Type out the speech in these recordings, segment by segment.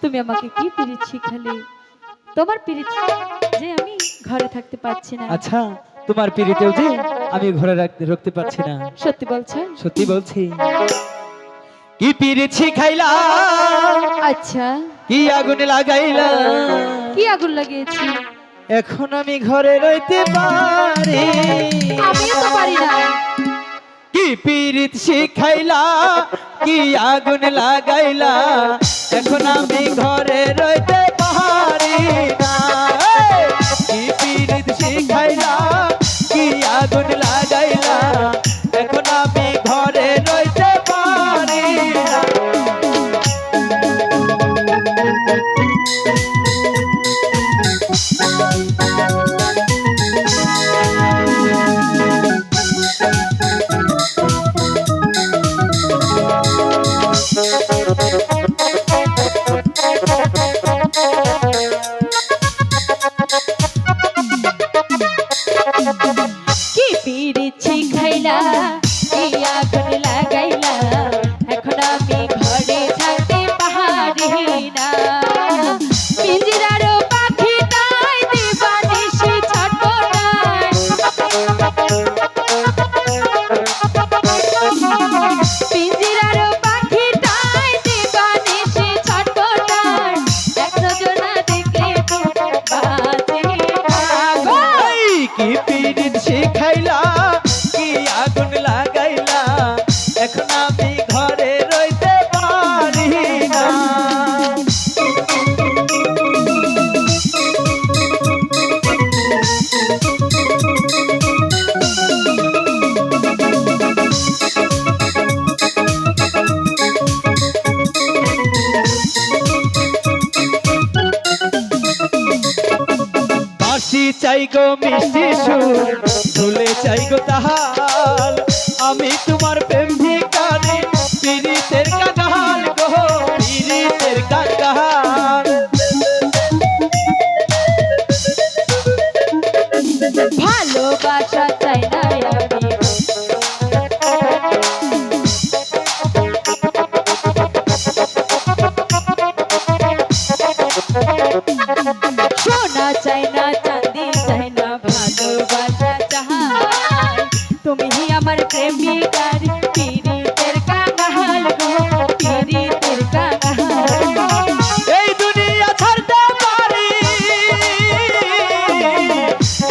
তুমি আমাকে কি পিরিত শিখালে? তোমার পিরিত যে আমি ঘরে থাকতে পারছি না। আচ্ছা, তোমার পিরিতেও যে আমি ঘরে রাখতে পারছি না। সত্যি বলছেন? সত্যি বলছি। কি পিরিত শিখাইলা, আচ্ছা, কি আগুন লাগাইলা, কি আগুন লাগিয়েছি? এখন আমি ঘরে রইতে পারি। আমিও তো পারি না। কি পিরিত শিখাইলা, কি আগুন লাগাইলা, এখন আমি ঘরে রইতে পারি না। কি পিরিত শিখাইলা, কি আগুন লাগাইলা, এখন আমি ঘরে রইতে পারি না। কি পিরিত শিখাইলা, কি আগুন লাগাইলা, এখন আমি ঘরে থাকতে পারি না। পিঞ্জিরার পাখিটাই দিবানিশি ছটফটায়, পিঞ্জিরার পাখিটাই দিবানিশি ছটফটায়, এক নজর না দেখলে তো বাঁচি না গো। কি পিরিত শিখাইলা, কি আগুন লাগাইলা, এখন আমি ঘরে রইতে পারি না। বাঁশি চাই গো মিষ্টি সুর, ঢোলে চাই গো তাহাল, আমি তোমার প্রেম ভিখারি, পিরিতের কাঙাল গো, পিরিতের কাঙাল। ভালোবাসা চাই না আমি, সোনা চাই না, চাঁদি চাই না, ভালোবাসা চাই। তুমি আমার প্রেমিকার, পিরিতের কাঙাল গো, পিরিতের কাঙাল। এই দুনিয়া ছাড়তে পারি,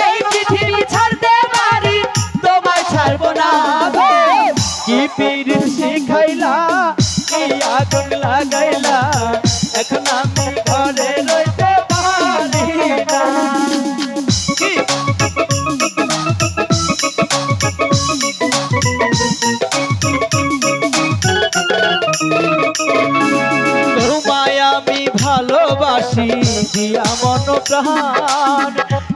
এই পৃথিবী ছাড়তে পারি, তোমায় ছাড়বো না গো। কি পিরিত শিখাইলা, কি আগুন লাগাইলা, এখন আমি ঘরে রইতে পারি না। কি তোমায় আমি ভালোবাসি দিয়া মন প্রাণ,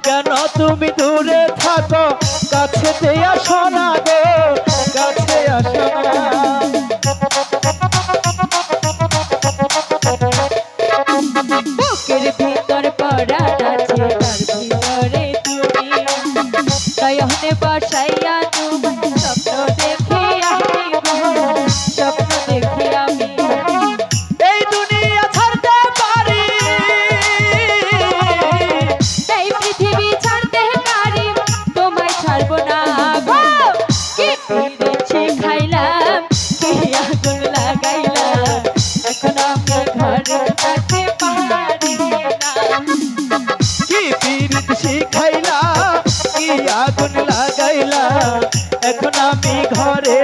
কেন তুমি দূরে থাকো, কাছেতে আসো না গো, কাছে আসো না। বুকের ভিতর পরাণ আছে, তার ভিতরে তুমি, নয়নে বসাইয়া তুমি, স্বপ্ন দেখি আমি গো, স্বপ্ন দেখি আমি। এই দুনিয়া ছাড়তে পারি, এই পৃথিবী ছাড়তে পারি, তোমায় ছাড়বো না গো। কি পিরিত শিখাইলাম, কি আগুন লাগাইলাম, এখন আমি ঘরে থাকতে পারি না। কি পিরিত শিখাইলা, কি আগুন লাগাইলা, এখন আমি ঘরে